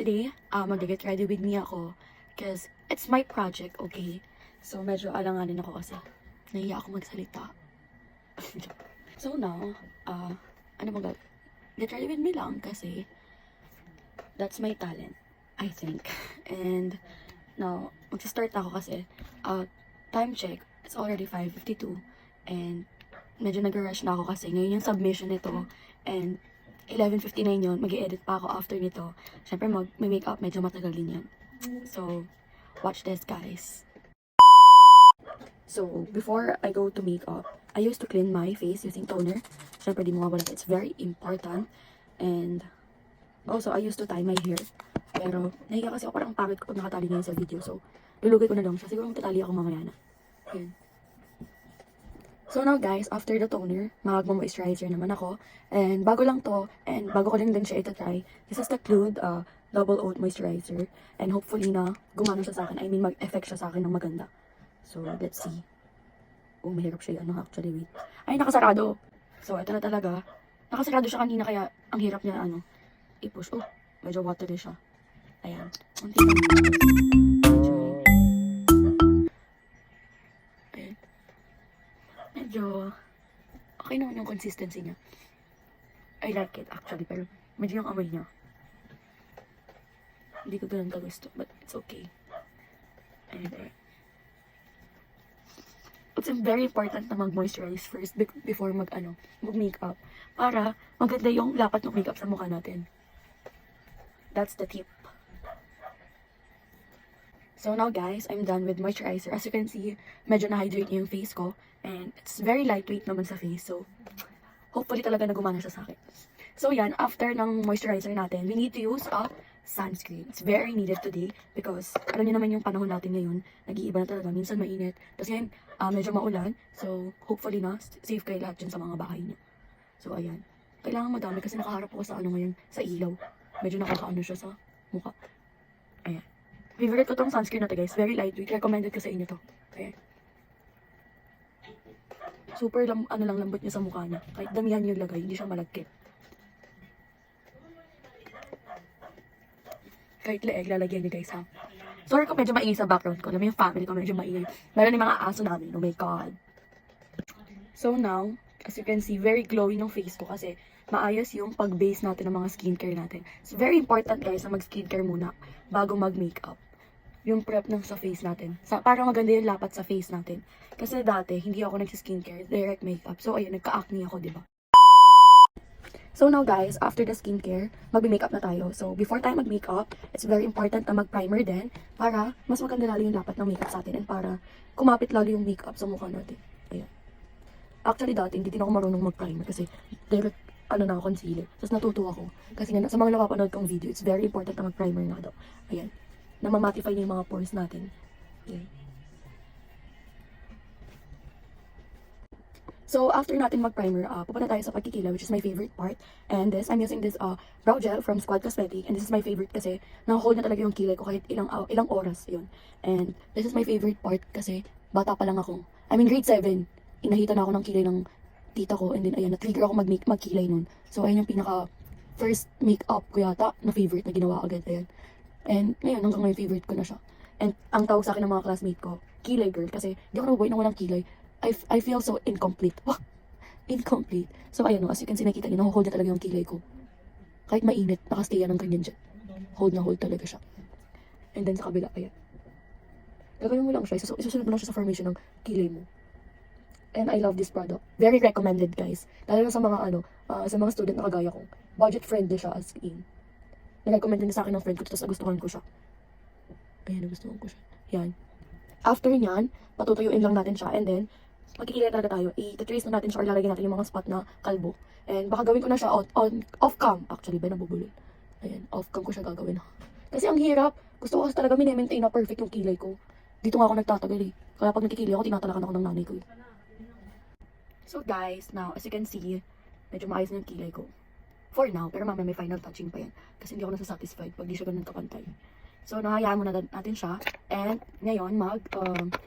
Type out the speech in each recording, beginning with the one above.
today, mag-get ready with me ako. Because it's my project, okay? So, medyo alanganin ako kasi nahiya ako magsalita. So now, ano ba get ready with me lang kasi that's my talent, I think. And now, mag-start ako kasi time check, it's already 5:52 and medyo nag-rush na ako kasi ngayon yung submission nito and 11:59 yun, mag-i-edit pa ako after nito. Siyempre, mag-makeup, medyo matagal din yan. So, watch this, guys. So, before I go to makeup, I used to clean my face using toner. Siyempre, di mo mawala. It's very important. And, also, I used to tie my hair. Pero, nahiga kasi ako parang pangit ko pag nakatali ngayon sa video. So, lulugay ko na lang siya. Siguro magtatali ako mamaya na. Ayan. So now guys, after the toner, mag-moisturizer naman ako. And bago lang to, and bago ko lang din siya ita-try, this is the Clued Double Oat Moisturizer. And hopefully na gumana siya sa akin. I mean, mag-effect siya sa akin ng maganda. So, let's see. Oh, mahirap siya yung actually, wait. Ay, nakasarado. So, ito na talaga. Nakasarado siya kanina, kaya ang hirap niya, i-push. Oh, medyo watery siya. Ayan. Unti lang. Medyo okay naman yung consistency niya. I like it actually, pero medyo yung amoy niya hindi ko ganun kagusto, but it's okay. And it's very important na mag-moisturize first before mag-makeup para maganda yung lapat ng makeup sa mukha natin. That's the tip. So now guys, I'm done with moisturizer. As you can see, medyo na-hydrate yung face ko. And it's very lightweight naman sa face. So, hopefully talaga nagumana siya sa akin. So yan, after ng moisturizer natin, we need to use a sunscreen. It's very needed today because alam niyo naman yung panahon natin ngayon. Nag-iiba na talaga. Minsan mainit. Tapos ngayon, medyo maulan. So, hopefully na, safe kayo lahat dyan sa mga bahay niyo. So, ayan. Kailangan madami kasi nakaharap ako sa ngayon, sa ilaw. Medyo nakakaano siya sa mukha. Ayan. Favorite ko tong sunscreen na to guys. Very lightweight. Recommended ko sa inyo to. Ayan. Super lambot niya sa mukha niya. Kahit damihan niyo lagay, hindi siya malagkit. Kahit leeg, lalagyan niyo guys ha. Sorry kung medyo maingay sa background ko. Alam mo yung family ko medyo maingay. Meron yung mga aso namin. Oh my God. So now, as you can see, very glowy ng face ko kasi maayos yung pag-base natin ng mga skincare natin. It's very important guys na mag-skincare muna bago mag-makeup. Yung prep ng sa face natin. Para maganda yung lapat sa face natin. Kasi dati, hindi ako nagsiskincare, direct makeup. So, ayun, nagka-acne ako, diba? So now guys, after the skincare, mag-makeup na tayo. So, before tayo mag-makeup, it's very important na mag-primer din para mas maganda lalo yung lapat ng makeup sa atin and para kumapit lalo yung makeup sa mukha natin. Ayan. Actually, dati, hindi din ako marunong mag-primer kasi direct, concealer. Tapos natutuwa ako. Kasi nga, sa mga napapanood kong video, it's very important na mag-primer nga daw. Ayan. Na mamatify na yung mga pores natin. Okay. So, after natin mag-primer, pupunta tayo sa pagkikila, which is my favorite part. And this, I'm using this brow gel from Squad Cosmetic. And this is my favorite kasi nakahold na talaga yung kilay ko kahit ilang oras. Yun. And this is my favorite part kasi bata pa lang ako. I mean, grade 7. Inahita na ako ng kilay ng tita ko. And then, ayan, na-trigger ako mag-kilay nun. So, ayun yung pinaka first makeup ko yata na favorite na ginawa agad. Ayan. And ngayon, hanggang ngayon, favorite ko na siya. And ang tawag sa akin ng mga classmate ko, kilay girl. Kasi di ako nabubuhay nang walang kilay. I feel so incomplete. Wah! Incomplete. So ayun, as you can see, nakita niyo, nahuhold na talaga yung kilay ko. Kahit mainit, nakastay yan ng ganyan dyan. Hold na hold talaga siya. And then sa kabila, ayan. Gagawin mo lang siya. Isusunod mo lang siya sa formation ng kilay mo. And I love this product. Very recommended, guys. Lalo na sa mga sa mga student na kagaya ko. Budget friendly siya as in. Na-recommend din sa akin ng friend ko, tapos nagustuhan ko siya. Ayan, nagustuhan ko siya. Yan. After nyan, patutuyuin lang natin siya. And then, magkikilala talaga tayo. I-trace na natin siya or lalagyan natin yung mga spot na kalbo. And baka gawin ko na siya off-cam. Actually, ba nabubulol? Ayan, off-cam ko siya gagawin. Kasi ang hirap. Gusto ko kasi talaga maintain na perfect yung kilay ko. Dito nga ako nagtatagal eh. Kaya pag nagkikilay ako, tinatalakan ako ng nanay ko. So guys, now, as you can see, medyo maayos na yung kilay ko. For now, pero mamaya may final touching pa yan. Kasi hindi ako nasa-satisfied pag di siya ganun kapantay. So, nahayaan muna natin siya. And, ngayon,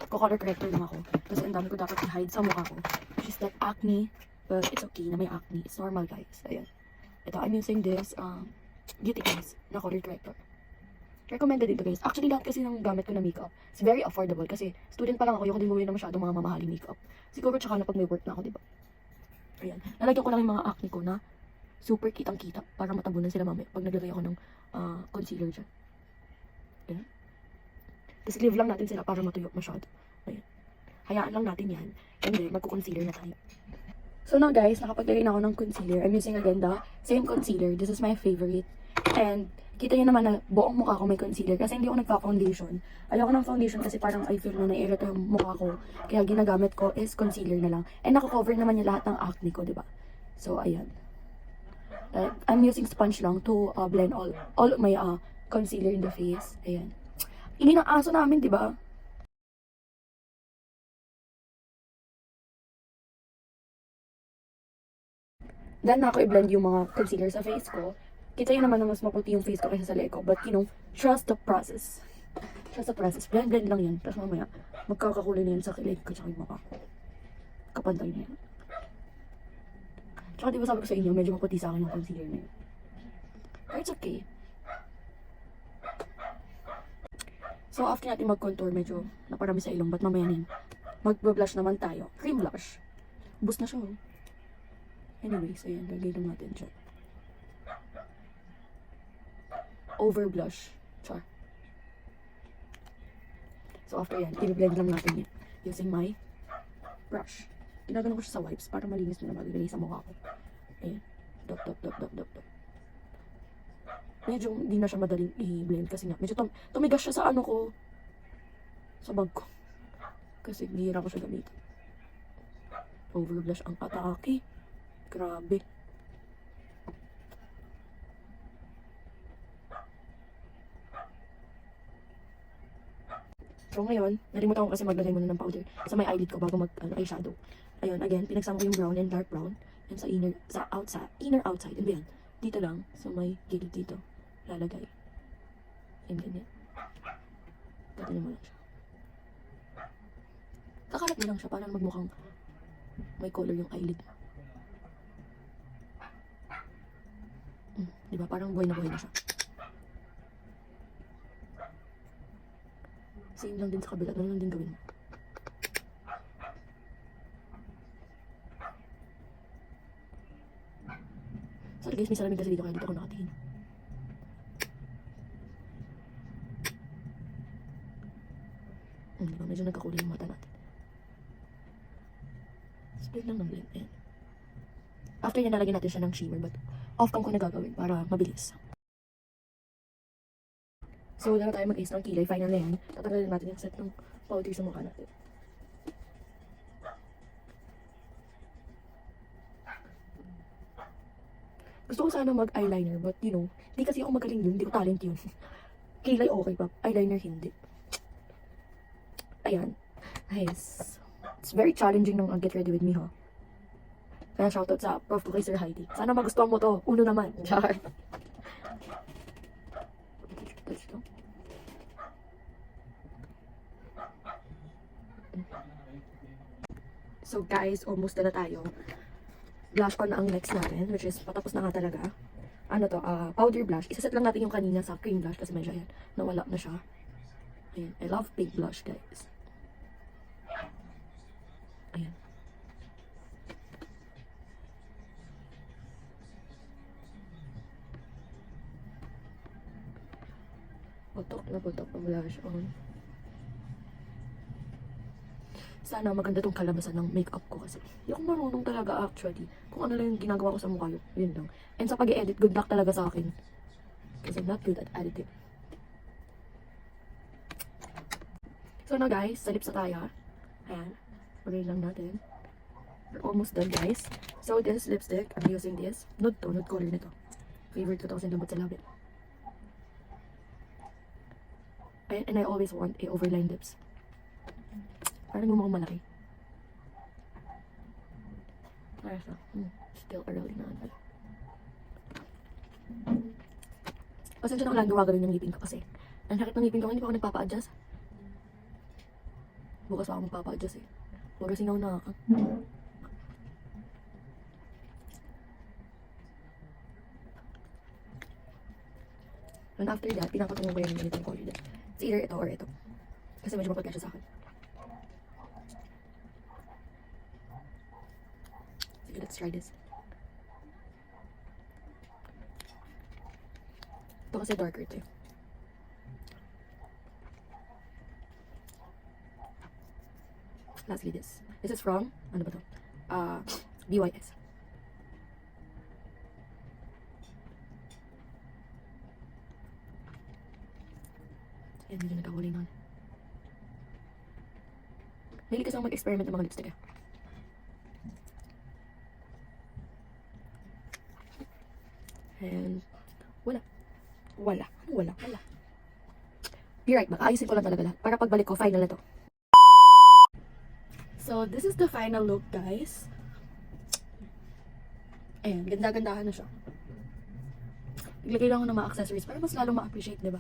color corrector lang ako. Kasi ang dami ko dapat i-hide sa mukha ko. Which is that acne. But it's okay na may acne. It's normal, guys. Ayan. Ito, I'm using this Beauty Case na color corrector. Recommended dito guys. Actually, lahat kasi ng gamit ko na makeup, it's very affordable kasi student pa lang ako, yung hindi bumili na masyadong mga mamahaling makeup. Siguro tsaka na pag may work na ako, diba? Ayan. Lalagyan ko lang yung mga acne ko na super kitang-kita para matabunan sila mamaya pag naglagay ako ng concealer dyan. Ayan. Tapos leave lang natin sila para matuyo masyado. Ayan. Hayaan lang natin yan. And then, magko-concealer na tayo. So now guys, nakapaglagay na ako ng concealer. I'm using again the same concealer. This is my favorite. And kita nyo naman na buong mukha ko may concealer kasi hindi ako nagpa-foundation. Ayoko ng foundation kasi parang I feel na nai-irrita yung mukha ko. Kaya ginagamit ko is concealer na lang. And nako-cover naman yung lahat ng acne ko, diba? So, ayan. I'm using sponge lang to blend all of my concealer in the face. Ayan. Ingin ng aso namin, diba? Then, na ako i-blend yung mga concealer sa face ko. Kita yun naman na mas maputi yung face ko kaysa sa leg ko. But, you know, trust the process. Trust the process. Blend lang yan. Tapos mamaya, magkakakulay na yan sa leg ko tsaka yung mukha ko. Kapantay na yan. Tsaka diba sabi ko sa inyo, medyo maputi sa akin yung concealer na yun. But it's okay. So, after natin mag-contour, medyo naparami sa ilong. But mamaya na yun. Mag-blush naman tayo. Cream blush. Boost na siya, oh. Anyways, ayan, lagay lang natin dyan. Over blush. Char. So, after yan, i-blend lang natin yan. Using my brush. Ginagano ko siya sa wipes para malinis na maglagay sa mukha ko. Ayan. Dop. Medyo hindi na siya madaling i-blend kasi nga. Medyo tumigas siya sa ano ko. Sa bag ko. Kasi bihira ko siya gamitin. Over blush ang atake. Grabe. So ngayon, nalimutan ko kasi maglagay muna ng powder sa may eyelid ko bago mag-eyeshadow. Ayun, again, pinagsama ko yung brown and dark brown. And sa inner outside. And yan, dito lang, sa may gilid dito, lalagay. And ganyan. Pati naman lang siya. Kakalat mo lang siya para magmukhang may color yung eyelid mo. Diba? Parang buhay na siya. Same lang din sa kabila. Ganun lang din gawin mo. Sorry guys, may salamin kasi dito kaya dito ako nakatingin. Diba? Medyo nagkakulay yung mata natin. Split lang ng blend. Ayan. After yan, nalagyan natin siya ng shimmer, but off cam ko na gagawin para mabilis. So, wala na tayo mag-ace ng kilay. Final na yan. Tatanggalin natin yung set ng powder sa mukha natin. Gusto ko sana mag-eyeliner, but you know, hindi kasi ako magaling dun. Hindi ko talent yun. Kilay okay pa. Eyeliner hindi. Ayan. Nice. It's very challenging nung get ready with me, ha? Kaya shoutout sa prof ko kay Sir Heidi. Sana magustuhan mo to. Uno naman. Char. So guys, almost na tayo. Blush on na ang next natin, which is patapos na nga talaga. Ano to, powder blush. Isaset lang natin yung kanina sa cream blush kasi medyo ayan, nawala na siya. Ayan, I love pink blush guys. Ayan. Putok na putok ang blush on. Sana maganda tong kalabasan ng makeup ko kasi hindi ako marunong talaga actually. Kung ano lang yung ginagawa ko sa mukha yun lang. And sa pag-edit, good luck talaga sa akin. Kasi I'm not good at editing. So now guys, sa lips na tayo. Ayan. Pagay lang natin. We're almost done guys. So this lipstick, I'm using this. Nude color nito. Favorite ko to kasi lambot sa labi. And I always want a overline lips. Parang gumukhang malaki. Parang still early na. Pasensya na ko lang gumagawin yung ngipin ko kasi ang sakit ng ngipin ko, hindi pa ako nagpapa-adjust. Bukas pa ako magpapa-adjust eh. Puro singaw na ako. And after that, pinapatungo ko yung ganitong color. It's either ito or ito. Kasi medyo mapagka siya sa akin. Sige, let's try this. Ito kasi darker to. Lastly, this. This is from, ano ba to? BYS. Yan, medyo nagkahuli na. Mahilig kasi ako mag-experiment ng mga lipstick. And, wala. Wala. Wala. Wala. Be right back. Ayusin ko lang talaga lahat. Para pagbalik ko, final na to. So, this is the final look, guys. Ayan, ganda-gandahan na siya. Naglagay lang ako ng mga accessories para mas lalong ma-appreciate, diba?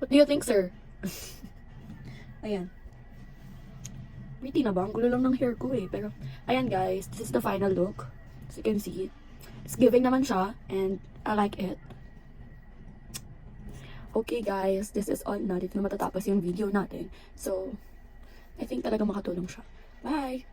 What do you think, sir? Ayan. Pretty na ba? Ang gulo lang ng hair ko eh. Pero, ayan guys, this is the final look. As you can see, it's giving naman siya, and I like it. Okay guys, this is all na. Dito na matatapos yung video natin. So, I think talaga makatulong siya. Bye!